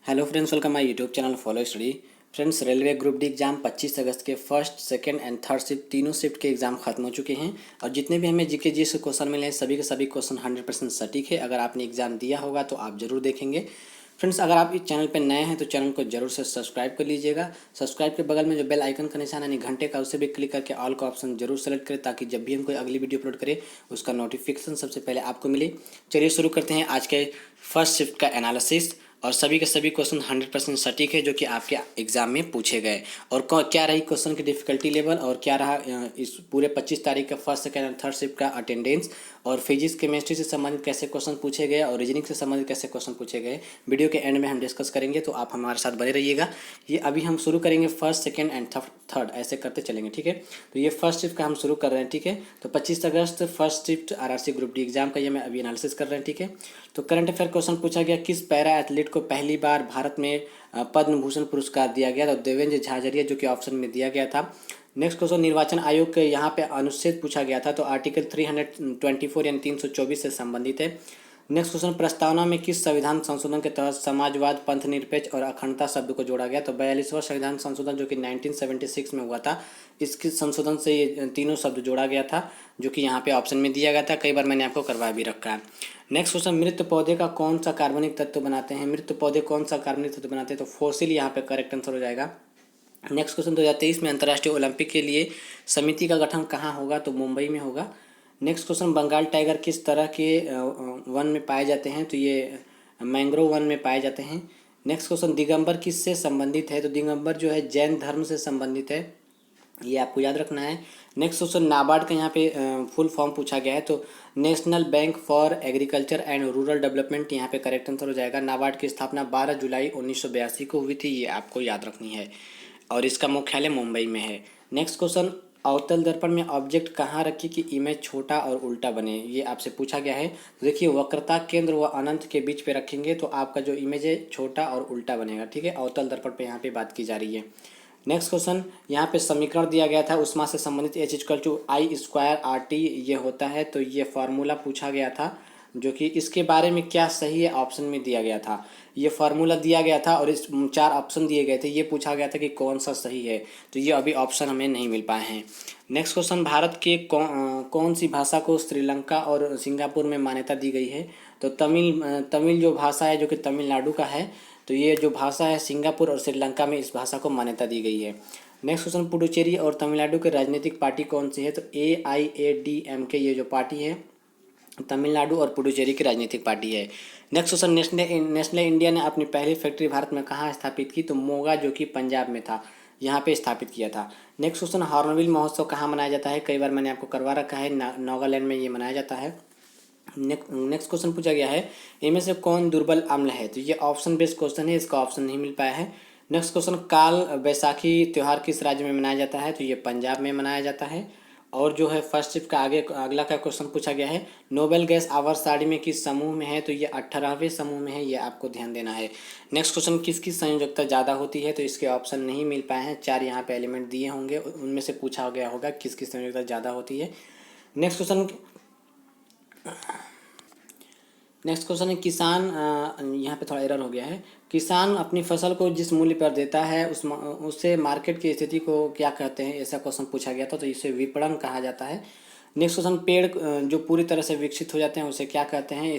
Hello friends, welcome my YouTube channel follow study. Friends, railway group D exam 25 अगस्त के first, second and third shift तीनों shift के exam खत्म हो चुके हैं। और जितने भी हमें जीके से क्वेश्चन मिले हैं सभी के सभी क्वेश्चन 100% सटीक है। अगर आपने एग्जाम दिया होगा तो आप जरूर देखेंगे। फ्रेंड्स, अगर आप इस चैनल पर नए हैं तो चैनल को जरूर से सब्सक्राइब कर लीजिएगा। सब्सक्राइब के बगल में जो बेल आइकन का निशान यानी घंटे का, उसे भी क्लिक करके ऑल का ऑप्शन जरूर सेलेक्ट करें, ताकि जब भी हम कोई अगली वीडियो अपलोड करें उसका नोटिफिकेशन सबसे पहले आपको मिले। चलिए शुरू करते हैं आज के फर्स्ट शिफ्ट का एनालिसिस। और सभी के सभी क्वेश्चन 100% सटीक है जो कि आपके एग्जाम में पूछे गए। और क्या रही क्वेश्चन की डिफिकल्टी लेवल, और क्या रहा इस पूरे 25 तारीख का फर्स्ट, सेकंड और थर्ड शिफ्ट का अटेंडेंस, और फिजिक्स केमिस्ट्री से संबंधित कैसे क्वेश्चन पूछे गए और रीजनिंग से संबंधित कैसे क्वेश्चन पूछे गए, वीडियो के एंड में हम डिस्कस करेंगे। तो आप हमारे साथ बने रहिएगा। ये अभी हम शुरू करेंगे फर्स्ट, सेकंड एंड थर्ड, ऐसे करते चलेंगे, ठीक है। तो ये फर्स्ट शिफ्ट का हम शुरू कर रहे हैं, ठीक है। तो 25 अगस्त first shift RRC group D exam का ये मैं अभी एनालिसिस कर रहे हैं, ठीक है। तो करंट अफेयर क्वेश्चन पूछा गया, किस पैरा एथलीट को पहली बार भारत में पद्म भूषण पुरस्कार दिया गया? तो देवेंद्र झाझरिया, जो कि ऑप्शन में दिया गया था। नेक्स्ट क्वेश्चन, निर्वाचन आयोग के यहाँ पे अनुच्छेद पूछा गया था, तो आर्टिकल 324 यानी 324 से संबंधित है। नेक्स्ट क्वेश्चन, प्रस्तावना में किस संविधान संशोधन के तहत समाजवाद, पंथ निरपेक्ष और अखंडता शब्द को जोड़ा गया? तो 42वां संविधान संशोधन जो कि 1976 में हुआ था, इसके संशोधन से ये तीनों शब्द जोड़ा गया था, जो कि यहाँ पे ऑप्शन में दिया गया था। कई बार मैंने आपको करवा भी रखा है। नेक्स्ट क्वेश्चन, मृत पौधे का कौन सा कार्बनिक तत्व बनाते हैं? मृत पौधे कौन सा कार्बनिक तत्व बनाते हैं? तो फॉसिल यहाँ पे करेक्ट आंसर हो जाएगा। नेक्स्ट क्वेश्चन, 2023 में अंतर्राष्ट्रीय ओलंपिक के लिए समिति का गठन कहाँ होगा? तो मुंबई में होगा। नेक्स्ट क्वेश्चन, बंगाल टाइगर किस तरह के वन में पाए जाते हैं? तो ये मैंग्रोव वन में पाए जाते हैं। नेक्स्ट क्वेश्चन, दिगंबर किससे संबंधित है? तो दिगंबर जो है जैन धर्म से संबंधित है, ये आपको याद रखना है। नेक्स्ट क्वेश्चन, नाबार्ड का यहाँ पे फुल फॉर्म पूछा गया है, तो national bank for agriculture and rural development यहाँ पे करेक्ट आंसर हो जाएगा। नाबार्ड की स्थापना 12 जुलाई 1982 को हुई थी, ये आपको याद रखनी है। और इसका मुख्यालय मुंबई में है। नेक्स्ट क्वेश्चन, अवतल दर्पण में ऑब्जेक्ट कहाँ रखिए कि इमेज छोटा और उल्टा बने? ये आपसे पूछा गया है। तो देखिए, वक्रता केंद्र व अनंत के बीच पे रखेंगे तो आपका जो इमेज है छोटा और उल्टा बनेगा, ठीक है। अवतल दर्पण पे यहाँ पे बात की जा रही है। नेक्स्ट क्वेश्चन, यहाँ पे समीकरण दिया गया था उष्मा से संबंधित H=I²RT ये होता है, तो ये फार्मूला पूछा गया था, जो कि इसके बारे में क्या सही है ऑप्शन में दिया गया था। ये फार्मूला दिया गया था और इस 4 ऑप्शन दिए गए थे, ये पूछा गया था कि कौन सा सही है, तो ये अभी ऑप्शन हमें नहीं मिल पाए हैं। नेक्स्ट क्वेश्चन, भारत के कौन सी भाषा को श्रीलंका और सिंगापुर में मान्यता दी गई है? तो तमिल जो भाषा है, जो कि तमिलनाडु का है, तो ये जो भाषा है सिंगापुर और श्रीलंका में इस भाषा को मान्यता दी गई है। नेक्स्ट क्वेश्चन, पुडुचेरी और तमिलनाडु की राजनीतिक पार्टी कौन सी है? तो AIADMK ये जो पार्टी है तमिलनाडु और पुडुचेरी की राजनीतिक पार्टी है। नेक्स्ट क्वेश्चन, नेस्ले इंडिया ने अपनी पहली फैक्ट्री भारत में कहाँ स्थापित की? तो मोगा, जो कि पंजाब में था, यहाँ पे स्थापित किया था। नेक्स्ट क्वेश्चन, हॉर्नबिल महोत्सव कहाँ मनाया जाता है? कई बार मैंने आपको करवा रखा है, नागालैंड में ये मनाया जाता है। नेक्स्ट क्वेश्चन पूछा गया है, इनमें से कौन दुर्बल अम्ल है? तो ये ऑप्शन बेस्ड क्वेश्चन है, इसका ऑप्शन नहीं मिल पाया है। नेक्स्ट क्वेश्चन, काल बैसाखी त्यौहार किस राज्य में मनाया जाता है? तो ये पंजाब में मनाया जाता है। और जो है फर्स्ट शिफ्ट का आगे अगला का क्वेश्चन पूछा गया है, नोबेल गैस आवर्त सारणी में किस समूह में है? तो ये 18वें समूह में है, ये आपको ध्यान देना है। नेक्स्ट क्वेश्चन, किसकी संयोजकता ज़्यादा होती है? तो इसके ऑप्शन नहीं मिल पाए हैं, 4 यहाँ पे एलिमेंट दिए होंगे, उनमें से पूछा गया होगा किसकी संयोजकता ज़्यादा होती है। नेक्स्ट क्वेश्चन, है किसान, यहाँ पे थोड़ा एरर हो गया है। किसान अपनी फसल को जिस मूल्य पर देता है उससे मार्केट की स्थिति को क्या कहते हैं? ऐसा क्वेश्चन पूछा गया था, तो इसे विपणन कहा जाता है। नेक्स्ट क्वेश्चन, पेड़ जो पूरी तरह से विकसित हो जाते हैं उसे क्या कहते हैं?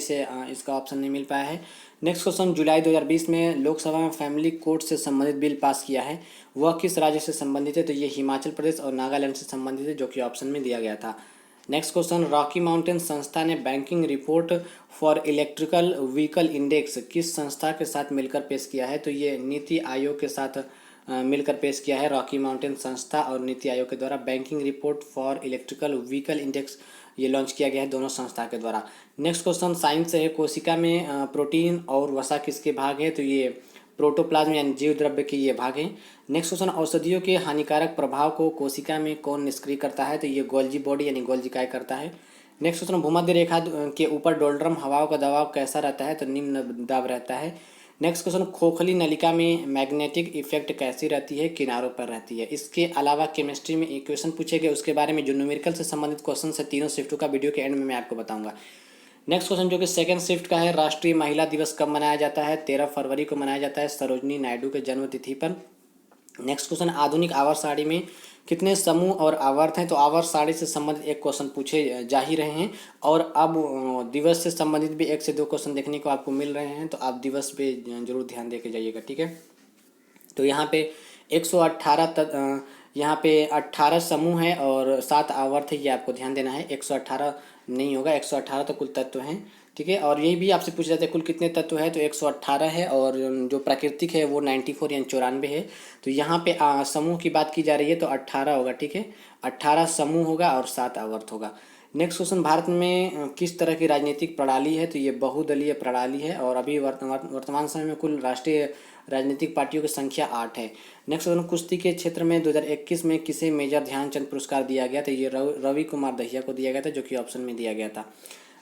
इसका ऑप्शन नहीं मिल पाया है। नेक्स्ट क्वेश्चन, जुलाई 2020 में लोकसभा में फैमिली कोर्ट से संबंधित बिल पास किया है, वह किस राज्य से संबंधित है? तो ये हिमाचल प्रदेश और नागालैंड से संबंधित है, जो कि ऑप्शन में दिया गया था। नेक्स्ट क्वेश्चन, रॉकी माउंटेन संस्था ने banking report for electrical vehicle index किस संस्था के साथ मिलकर पेश किया है? तो ये नीति आयोग के साथ मिलकर पेश किया है। रॉकी माउंटेन संस्था और नीति आयोग के द्वारा banking report for electrical vehicle index ये लॉन्च किया गया है दोनों संस्था के द्वारा। नेक्स्ट क्वेश्चन, साइंस है, कोशिका में प्रोटीन और वसा किसके भाग है? तो ये प्रोटोप्लाज्म यानी जीव द्रव्य के ये भाग हैं। नेक्स्ट क्वेश्चन, औषधियों के हानिकारक प्रभाव को कोशिका में कौन निष्क्रिय करता है? तो ये गोल्जी बॉडी यानी गोल्जिकाय करता है। नेक्स्ट क्वेश्चन, भूमध्य रेखा के ऊपर डोल्ड्रम हवाओं का दबाव कैसा रहता है? तो निम्न दाब रहता है। नेक्स्ट क्वेश्चन, खोखली नलिका में मैग्नेटिक इफेक्ट कैसी रहती है? किनारों पर रहती है। इसके अलावा केमिस्ट्री में इक्वेशन पूछे गए, उसके बारे में जो न्यूमेरिकल से संबंधित क्वेश्चन है तीनों शिफ्टों का वीडियो के एंड में मैं आपको बताऊंगा। नेक्स्ट क्वेश्चन जो कि सेकंड शिफ्ट का है, राष्ट्रीय महिला दिवस कब मनाया जाता है? 13 फरवरी को मनाया जाता है, सरोजनी नायडू के जन्म तिथि पर। नेक्स्ट क्वेश्चन, आधुनिक आवर्त सारणी में कितने समूह और आवर्त हैं? तो आवर्त सारणी से संबंधित एक क्वेश्चन पूछे जा ही रहे हैं, और अब दिवस से संबंधित भी 1 से 2 क्वेश्चन देखने को आपको मिल रहे हैं, तो आप दिवस पे जरूर ध्यान दे के जाइएगा, ठीक है। तो यहाँ पे 118 यहाँ पे 18 समूह है और 7 आवर्त है, ये आपको ध्यान देना है। 118 नहीं होगा, 118 तो कुल तत्व हैं, ठीक है। और यही भी आपसे पूछा जाता है कुल कितने तत्व है, तो 118 है, और जो प्राकृतिक है वो 94 यानी 94 है। तो यहाँ पे समूह की बात की जा रही है तो 18 होगा, ठीक है। 18 समूह होगा और 7 आवर्त होगा। नेक्स्ट क्वेश्चन, भारत में किस तरह की राजनीतिक प्रणाली है? तो ये बहुदलीय प्रणाली है, और अभी वर्तमान समय में कुल राष्ट्रीय राजनीतिक पार्टियों की संख्या 8 है। नेक्स्ट क्वेश्चन, कुश्ती के क्षेत्र में 2021 में किसे मेजर ध्यानचंद पुरस्कार दिया गया? तो ये रवि कुमार दहिया को दिया गया था, जो कि ऑप्शन में दिया गया था।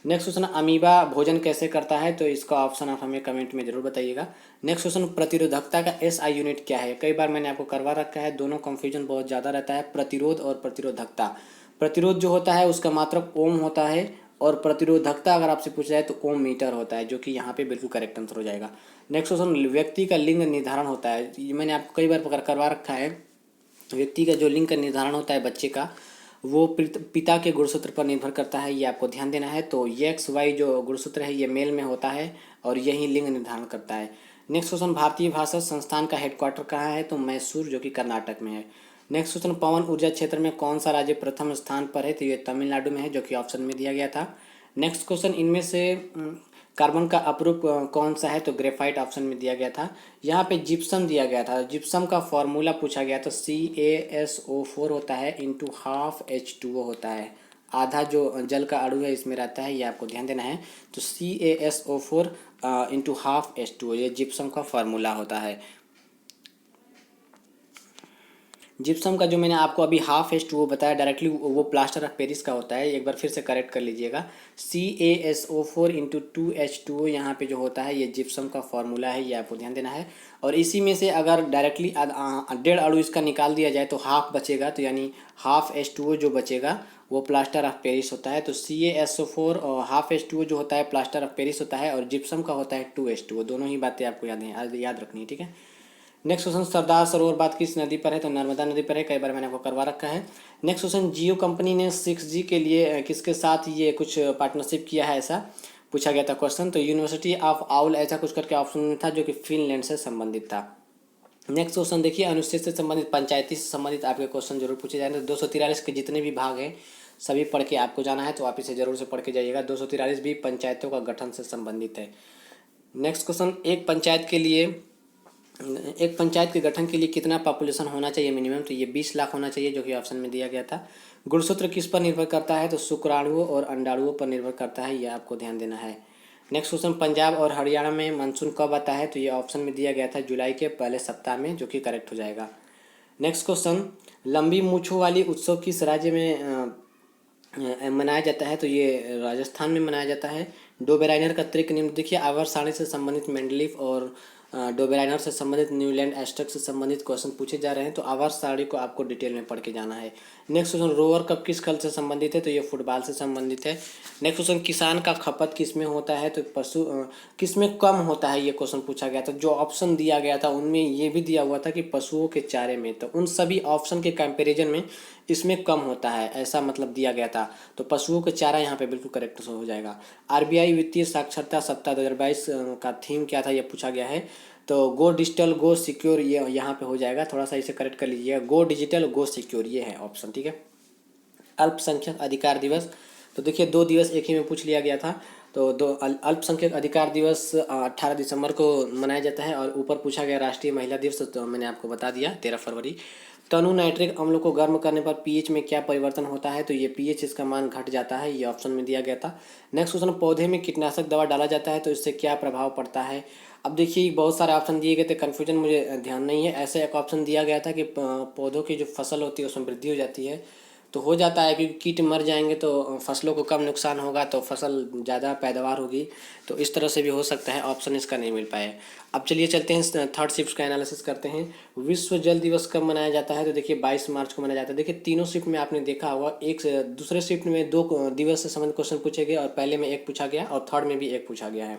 नेक्स्ट क्वेश्चन, अमीबा भोजन कैसे करता है? तो इसका ऑप्शन आप हमें कमेंट में जरूर बताइएगा। नेक्स्ट क्वेश्चन, प्रतिरोधकता का SI यूनिट क्या है? कई बार मैंने आपको करवा रखा है, दोनों कंफ्यूजन बहुत ज़्यादा रहता है, प्रतिरोध और प्रतिरोधकता। प्रतिरोध जो होता है उसका मात्रक ओम होता है, और प्रतिरोधकता अगर आपसे पूछा जाए तो ओम मीटर होता है, जो कि यहाँ पे बिल्कुल करेक्ट आंसर हो जाएगा। नेक्स्ट क्वेश्चन, व्यक्ति का लिंग निर्धारण होता है, ये मैंने आपको कई बार करवा रखा है। व्यक्ति का जो लिंग का निर्धारण होता है बच्चे का, वो पिता के गुणसूत्र पर निर्भर करता है, ये आपको ध्यान देना है। तो XY जो गुणसूत्र है ये मेल में होता है, और यही लिंग निर्धारण करता है। नेक्स्ट क्वेश्चन, भारतीय भाषा संस्थान का हेडक्वार्टर कहाँ है? तो मैसूर, जो कि कर्नाटक में है। नेक्स्ट क्वेश्चन, पवन ऊर्जा क्षेत्र में कौन सा राज्य प्रथम स्थान पर है? तो ये तमिलनाडु में है, जो कि ऑप्शन में दिया गया था। नेक्स्ट क्वेश्चन, इनमें से कार्बन का अपरूप कौन सा है? तो ग्रेफाइट ऑप्शन में दिया गया था। यहाँ पे जिप्सम दिया गया था, जिप्सम का फॉर्मूला पूछा गया तो CaSO4 होता है इंटू हाफ H2O होता है। आधा जो जल का अणु है इसमें रहता है, ये आपको ध्यान देना है। तो CaSO4 इंटू हाफ H2O, ये जिप्सम का फॉर्मूला होता है। जिप्सम का जो मैंने आपको अभी हाफ H2O बताया डायरेक्टली, वो प्लास्टर ऑफ पेरिस का होता है, एक बार फिर से करेक्ट कर लीजिएगा। CaSO4 इंटू 2H2O यहाँ पे जो होता है ये जिप्सम का फॉर्मूला है, ये आपको ध्यान देना है। और इसी में से अगर डायरेक्टली 1.5 अणु इसका निकाल दिया जाए तो हाफ बचेगा, तो यानी हाफ H2O जो बचेगा वो प्लास्टर ऑफ पेरिस होता है। तो CaSO4 और हाफ H2O जो होता है प्लास्टर ऑफ पेरिस होता है, और जिप्सम का होता है 2H2O। दोनों ही बातें आपको याद रखनी है, ठीक है। नेक्स्ट क्वेश्चन, सरदार सरोवर बात किस नदी पर है? तो नर्मदा नदी पर है, कई बार मैंने आपको करवा रखा है। नेक्स्ट क्वेश्चन, जियो कंपनी ने 6G के लिए किसके साथ ये कुछ पार्टनरशिप किया है, ऐसा पूछा गया था क्वेश्चन। तो यूनिवर्सिटी ऑफ आउल ऐसा कुछ करके ऑप्शन में था, जो कि फिनलैंड से संबंधित था। नेक्स्ट क्वेश्चन देखिए, अनुच्छेद से संबंधित, पंचायती से संबंधित आपके क्वेश्चन जरूर पूछे जाएंगे। 243 के जितने भी भाग हैं सभी पढ़ के आपको जाना है, तो आप इसे जरूर से पढ़ के जाइएगा। 243 भी पंचायतों का गठन से संबंधित है। नेक्स्ट क्वेश्चन, एक पंचायत के गठन के लिए कितना पॉपुलेशन होना चाहिए मिनिमम? तो ये 20 लाख होना चाहिए, जो कि ऑप्शन में दिया गया था। गुणसूत्र किस पर निर्भर करता है? तो शुक्राणुओं और अंडाणुओं पर निर्भर करता है, यह आपको ध्यान देना है। नेक्स्ट क्वेश्चन, पंजाब और हरियाणा में मानसून कब आता है? तो ये ऑप्शन में दिया गया था जुलाई के पहले सप्ताह में, जो कि करेक्ट हो जाएगा। नेक्स्ट क्वेश्चन, लंबी मूछों वाली उत्सव किस राज्य में मनाया जाता है? तो ये राजस्थान में मनाया जाता है। डोबेराइनर का त्रिक नियम देखिए, आवर्त सारणी से संबंधित मेंडलीफ और डोबेराइनर से संबंधित न्यूलैंड एस्ट्रक से संबंधित क्वेश्चन पूछे जा रहे हैं, तो आवर्त सारणी को आपको डिटेल में पढ़ के जाना है। नेक्स्ट क्वेश्चन, रोवर कप किस खेल से संबंधित है? तो ये फुटबॉल से संबंधित है। नेक्स्ट क्वेश्चन, किसान का खपत किस में होता है? तो किस में कम होता है, ये क्वेश्चन पूछा गया था। जो ऑप्शन दिया गया था उनमें ये भी दिया हुआ था कि पशुओं के चारे में, तो उन सभी ऑप्शन के कंपेरिजन में इसमें कम होता है, ऐसा मतलब दिया गया था। तो पशुओं का चारा यहाँ पे बिल्कुल करेक्ट हो जाएगा। RBI वित्तीय साक्षरता सप्ताह 2022 का थीम क्या था, ये पूछा गया है। तो गो डिजिटल गो सिक्योर, ये यहाँ पे हो जाएगा, थोड़ा सा इसे करेक्ट कर लीजिएगा। गो डिजिटल गो सिक्योर, ये है ऑप्शन, ठीक है। अल्पसंख्यक अधिकार दिवस, तो देखिए 2 दिवस एक ही में पूछ लिया गया था। तो अल्पसंख्यक अधिकार दिवस 18 दिसंबर को मनाया जाता है, और ऊपर पूछा गया राष्ट्रीय महिला दिवस, तो मैंने आपको बता दिया 13 फरवरी। तनु नाइट्रिक अम्लों को गर्म करने पर pH में क्या परिवर्तन होता है? तो ये pH इसका मान घट जाता है, ये ऑप्शन में दिया गया था। नेक्स्ट क्वेश्चन, पौधे में कीटनाशक दवा डाला जाता है तो इससे क्या प्रभाव पड़ता है? अब देखिए बहुत सारे ऑप्शन दिए गए थे, कन्फ्यूजन मुझे ध्यान नहीं है। ऐसे एक ऑप्शन दिया गया था कि पौधों की जो फसल होती है उसमें वृद्धि हो जाती है, तो हो जाता है कि कीट मर जाएंगे तो फसलों को कम नुकसान होगा, तो फसल ज़्यादा पैदावार होगी। तो इस तरह से भी हो सकता है, ऑप्शन इसका नहीं मिल पाए। अब चलिए चलते हैं थर्ड शिफ्ट का एनालिसिस करते हैं। विश्व जल दिवस कब मनाया जाता है? तो देखिए 22 मार्च को मनाया जाता है। देखिए तीनों शिफ्ट में आपने देखा होगा, एक से दूसरे शिफ्ट में 2 दिवस से संबंधित क्वेश्चन पूछे गए और पहले में एक पूछा गया और थर्ड में भी एक पूछा गया है।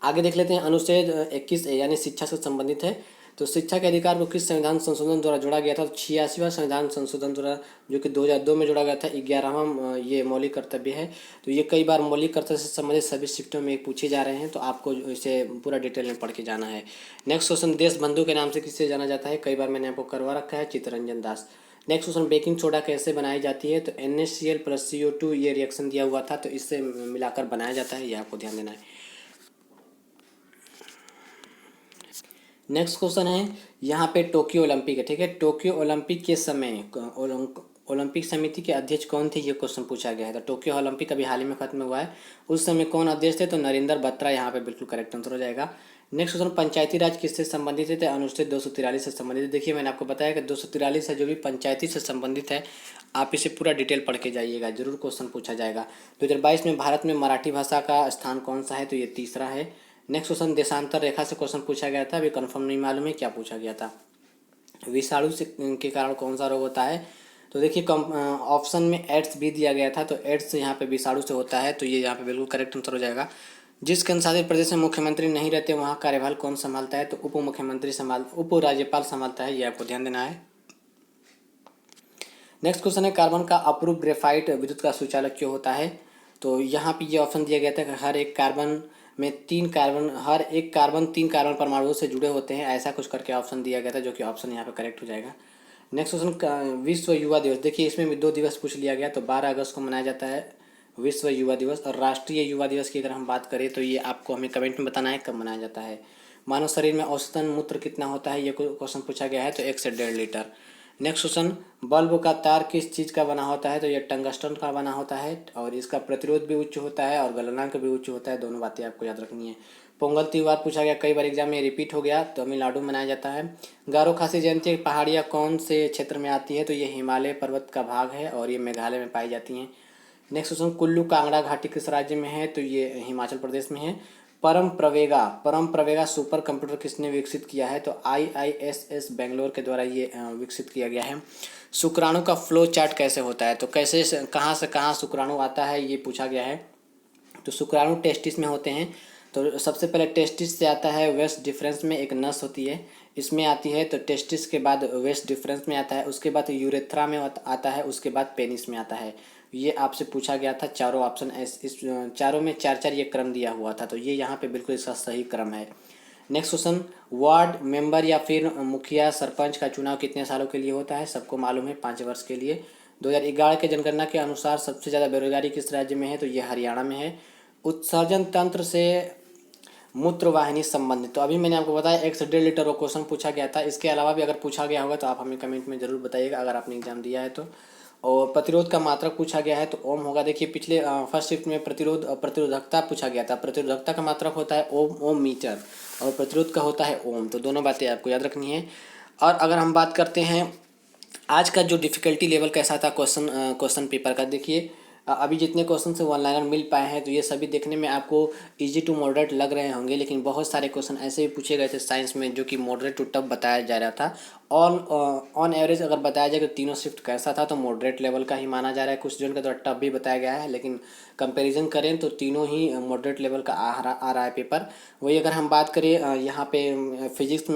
आगे देख लेते हैं, अनुच्छेद 21 यानी शिक्षा से संबंधित है। तो शिक्षा के अधिकार को किस संविधान संशोधन द्वारा जोड़ा गया था? तो 86वां संविधान संशोधन द्वारा, जो कि 2002 में जोड़ा गया था। 11वां ये मौलिक कर्तव्य है। तो ये कई बार मौलिक कर्तव्य से संबंधित सभी शिफ्टों में पूछे जा रहे हैं, तो आपको इसे पूरा डिटेल में पढ़ के जाना है। नेक्स्ट क्वेश्चन, देश बंधु के नाम से किससे जाना जाता है? कई बार मैंने आपको करवा रखा है, Chittaranjan Das. Next question, baking soda कैसे बनाई जाती है? तो NaCl + CO2 ये रिएक्शन दिया हुआ था, तो इससे मिलाकर बनाया जाता है, ये आपको ध्यान देना है। नेक्स्ट क्वेश्चन है यहाँ पे टोक्यो ओलंपिक है, ठीक है। टोक्यो ओलंपिक के समय ओलंपिक समिति के अध्यक्ष कौन थे? ये क्वेश्चन पूछा गया है। तो टोक्यो ओलंपिक अभी हाल ही में खत्म हुआ है, उस समय कौन अध्यक्ष थे? तो नरेंद्र बत्रा, यहाँ पे बिल्कुल करेक्ट आंसर हो जाएगा। नेक्स्ट क्वेश्चन, पंचायती राज किससे संबंधित है? तो अनुच्छेद 243 से संबंधित है। देखिए मैंने आपको बताया कि 243 है जो भी पंचायती से संबंधित है, आप इसे पूरा डिटेल पढ़ के जाइएगा, जरूर क्वेश्चन पूछा जाएगा। 2022 में भारत में मराठी भाषा का स्थान कौन सा है? तो ये तीसरा है। नेक्स्ट क्वेश्चन, देशांतर रेखा से क्वेश्चन पूछा गया था, अभी कंफर्म नहीं मालूम है क्या पूछा गया था। विषाणु से के कारण कौन सा रोग होता है? तो देखिए ऑप्शन में एड्स भी दिया गया था, तो एड्स यहाँ पे विषाणु से होता है, तो ये यहाँ पे बिल्कुल करेक्ट आंसर हो जाएगा। जिस केंद्रशासित प्रदेश में मुख्यमंत्री नहीं रहते वहाँ कार्यभार कौन संभालता है? तो उप राज्यपाल संभालता है, ये आपको ध्यान देना है। नेक्स्ट क्वेश्चन है, कार्बन का अप्रूव ग्रेफाइट विद्युत का सुचालक क्यों होता है? तो यहाँ पे ये ऑप्शन दिया गया था कि हर एक कार्बन 3 कार्बन परमाणुओं से जुड़े होते हैं, ऐसा कुछ करके ऑप्शन दिया गया था, जो कि ऑप्शन यहाँ पे करेक्ट हो जाएगा। नेक्स्ट क्वेश्चन, विश्व युवा दिवस। देखिए इसमें भी 2 दिवस पूछ लिया गया, तो 12 अगस्त को मनाया जाता है विश्व युवा दिवस। और राष्ट्रीय युवा दिवस की अगर हम बात करें तो ये आपको हमें कमेंट में बताना है कब मनाया जाता है। मानव शरीर में औसतन मूत्र कितना होता है? ये क्वेश्चन पूछा गया है, तो 1 से 1.5 लीटर। नेक्स्ट क्वेश्चन, बल्ब का तार किस चीज़ का बना होता है? तो ये टंगस्टन का बना होता है, और इसका प्रतिरोध भी उच्च होता है और गलनांक भी उच्च होता है, दोनों बातें आपको याद रखनी है। पोंगल त्योहार पूछा गया, कई बार एग्जाम में रिपीट हो गया, तमिलनाडु में मनाया जाता है। गारो खासी जयंती पहाड़ियाँ कौन से क्षेत्र में आती है? तो ये हिमालय पर्वत का भाग है और ये मेघालय में पाई जाती हैं। नेक्स्ट क्वेश्चन, कुल्लू कांगड़ा घाटी किस राज्य में है? तो ये हिमाचल प्रदेश में है। परम प्रवेगा सुपर कंप्यूटर किसने विकसित किया है? तो IISS बेंगलोर के द्वारा ये विकसित किया गया है। शुक्राणु का फ्लो चार्ट कैसे होता है? तो कैसे कहाँ से कहाँ शुक्राणु आता है, ये पूछा गया है। तो शुक्राणु टेस्टिस में होते हैं। तो सबसे पहले टेस्टिस से आता है वेस्ट डिफरेंस में, एक नस होती है, इसमें आती है। तो टेस्टिस के बाद वेस्ट डिफरेंस में आता है, उसके बाद यूरेथ्रा में आता है, उसके बाद पेनिस में आता है। ये आपसे पूछा गया था, चारों ऑप्शन इस चारों में 4-4 ये क्रम दिया हुआ था, तो ये यहाँ पे बिल्कुल इसका सही क्रम है। नेक्स्ट क्वेश्चन, वार्ड मेंबर या फिर मुखिया सरपंच का चुनाव कितने सालों के लिए होता है? सबको मालूम है, 5 वर्ष के लिए। 2011 के जनगणना के अनुसार सबसे ज़्यादा बेरोजगारी किस राज्य में है? तो ये हरियाणा में है। उत्सर्जन तंत्र से मूत्र वाहिनी संबंधित, तो अभी मैंने आपको बताया 1 से 1.5 लीटर वो क्वेश्चन पूछा गया था। इसके अलावा भी अगर पूछा गया होगा तो आप हमें कमेंट में ज़रूर बताइएगा, अगर आपने एग्जाम दिया है तो। और प्रतिरोध का मात्रक पूछा गया है, तो ओम होगा। देखिए पिछले फर्स्ट शिफ्ट में प्रतिरोध और प्रतिरोधकता पूछा गया था। प्रतिरोधकता का मात्रक होता है ओम मीटर, और प्रतिरोध का होता है ओम, तो दोनों बातें आपको याद रखनी है। और अगर हम बात करते हैं आज का जो डिफ़िकल्टी लेवल कैसा था क्वेश्चन पेपर का, देखिए अभी जितने क्वेश्चन से वन लाइनर मिल पाए हैं तो ये सभी देखने में आपको इजी टू मॉडरेट लग रहे होंगे, लेकिन बहुत सारे क्वेश्चन ऐसे भी पूछे गए थे साइंस में जो कि मॉडरेट टू टफ बताया जा रहा था। ऑन एवरेज अगर बताया जाए तो तीनों शिफ्ट कैसा था, तो मॉडरेट लेवल का ही माना जा रहा है। कुछ जन का थोड़ा टफ भी बताया गया है, लेकिन कंपैरिजन करें तो तीनों ही मॉडरेट लेवल का आ रहा है पेपर। वही अगर हम बात करें यहाँ पे फिजिक्स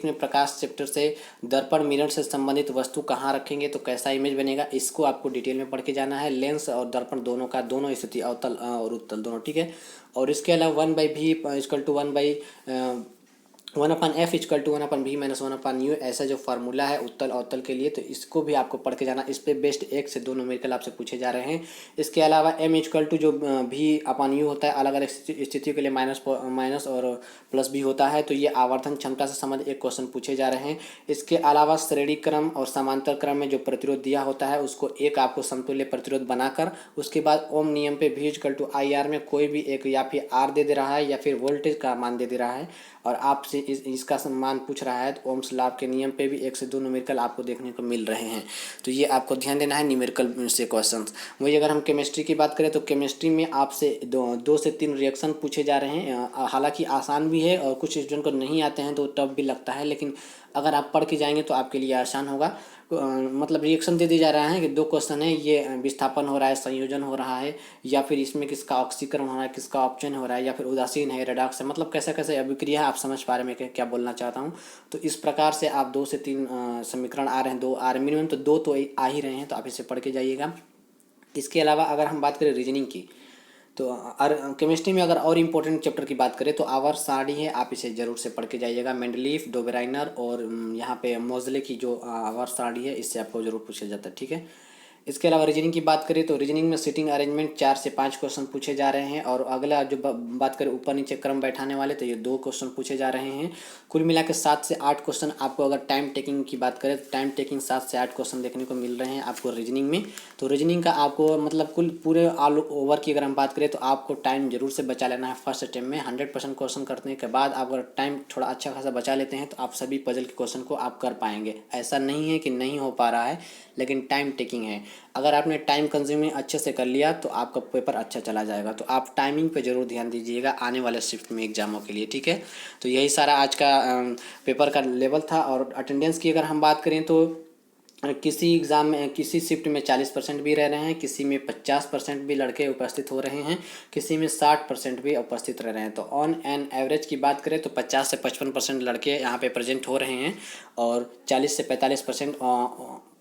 में प्रकाश चैप्टर से दर्पण मिरर से संबंधित वस्तु कहाँ रखेंगे, तो कैसा इमेज बनेगा, इसको आपको डिटेल में पढ़ के जाना है। लेंस और दर्पण दोनों स्थिति, अवतल और उत्तल दोनों, ठीक है। और इसके अलावा 1/v=1/1/f=1/v-1/u ऐसा जो फार्मूला है उत्तल अवतल के लिए, तो इसको भी आपको पढ़ के जाना। इस पे बेस्ट 1 से 2 न्यूमेरिकल आपसे पूछे जा रहे हैं। इसके अलावा m= जो v/u होता है अलग अलग स्थितियों के लिए माइनस और प्लस भी होता है, तो ये आवर्धन क्षमता से संबंधित एक क्वेश्चन पूछे जा रहे हैं। इसके अलावा श्रेणी क्रम और समांतर क्रम में जो प्रतिरोध दिया होता है उसको एक आपको समतुल्य प्रतिरोध बनाकर, उसके बाद ओम नियम पे v/IR में कोई भी एक या फिर R दे रहा है या फिर वोल्टेज का मान दे रहा है, और आपसे इसका मान पूछ रहा है तो ओम्स लॉ के नियम पे भी 1 से 2 न्यूमेरिकल आपको देखने को मिल रहे हैं। तो ये आपको ध्यान देना है न्यूमेरिकल से क्वेश्चन। वही अगर हम केमिस्ट्री की बात करें तो केमिस्ट्री में आपसे 2 से 3 रिएक्शन पूछे जा रहे हैं। हालांकि आसान भी है और कुछ स्टूडेंट को नहीं आते हैं तो टफ भी लगता है, लेकिन अगर आप पढ़ के जाएंगे तो आपके लिए आसान होगा। मतलब रिएक्शन दे दिया जा रहा है कि 2 क्वेश्चन है, ये विस्थापन हो रहा है, संयोजन हो रहा है, या फिर इसमें किसका ऑक्सीकरण हो रहा है, किसका ऑप्शन हो रहा है, या फिर उदासीन है, रेडॉक्स है, मतलब कैसे कैसे अभिक्रिया है। आप समझ पा रहे हैं क्या बोलना चाहता हूँ। तो इस प्रकार से आप 2 से 3 समीकरण आ रहे हैं, 2 आ रहे मिनिमम, तो 2 तो आ ही रहे हैं, तो आप इसे पढ़ के जाइएगा। इसके अलावा अगर हम बात करें रीजनिंग की, तो केमिस्ट्री में अगर और इम्पोर्टेंट चैप्टर की बात करें तो आवर्त सारणी है, आप इसे जरूर से पढ़ के जाइएगा। मेंडलीफ, डोबेराइनर और यहाँ पे मोजले की जो आवर्त सारणी है, इससे आपको जरूर पूछा जाता है, ठीक है। इसके अलावा रीजनिंग की बात करें तो रीजनिंग में सीटिंग अरेंजमेंट 4 से 5 क्वेश्चन पूछे जा रहे हैं, और अगला जो बात करें ऊपर नीचे क्रम बैठाने वाले, तो ये 2 क्वेश्चन पूछे जा रहे हैं। कुल मिला के 7 से 8 क्वेश्चन आपको, अगर टाइम टेकिंग की बात करें तो टाइम टेकिंग 7 से 8 क्वेश्चन देखने को मिल रहे हैं आपको रीजनिंग में। तो रीजनिंग का आपको मतलब कुल पूरे ऑल ओवर की अगर हम बात करें तो आपको टाइम जरूर से बचा लेना है। फर्स्ट अटेम्प्ट में 100% क्वेश्चन करने के बाद आप अगर टाइम थोड़ा अच्छा खासा बचा लेते हैं तो आप सभी पजल के क्वेश्चन को आप कर पाएंगे। ऐसा नहीं है कि नहीं हो पा रहा है, लेकिन टाइम टेकिंग है। अगर आपने टाइम कंज्यूमिंग अच्छे से कर लिया तो आपका पेपर अच्छा चला जाएगा। तो आप टाइमिंग पे ज़रूर ध्यान दीजिएगा आने वाले शिफ्ट में एग्जामों के लिए, ठीक है। तो यही सारा आज का पेपर का लेवल था। और अटेंडेंस की अगर हम बात करें तो किसी एग्ज़ाम में किसी शिफ्ट में 40% भी रह रहे हैं, किसी में 50% भी लड़के उपस्थित हो रहे हैं, किसी में 60% भी उपस्थित रह रहे हैं। तो ऑन एन एवरेज की बात करें तो 50 से 55% लड़के यहाँ पे प्रेजेंट हो रहे हैं, और 40 से 45%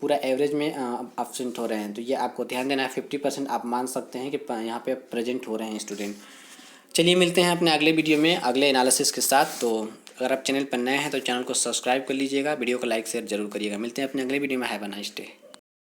पूरा एवरेज में एब्सेंट हो रहे हैं। तो ये आपको ध्यान देना है। 50% आप मान सकते हैं कि यहाँ पे प्रेजेंट हो रहे हैं स्टूडेंट। चलिए मिलते हैं अपने अगले वीडियो में अगले एनालिसिस के साथ। तो अगर आप चैनल पर नए हैं तो चैनल को सब्सक्राइब कर लीजिएगा, वीडियो को लाइक शेयर जरूर करिएगा। मिलते हैं अपने अगले वीडियो में। Have a nice day.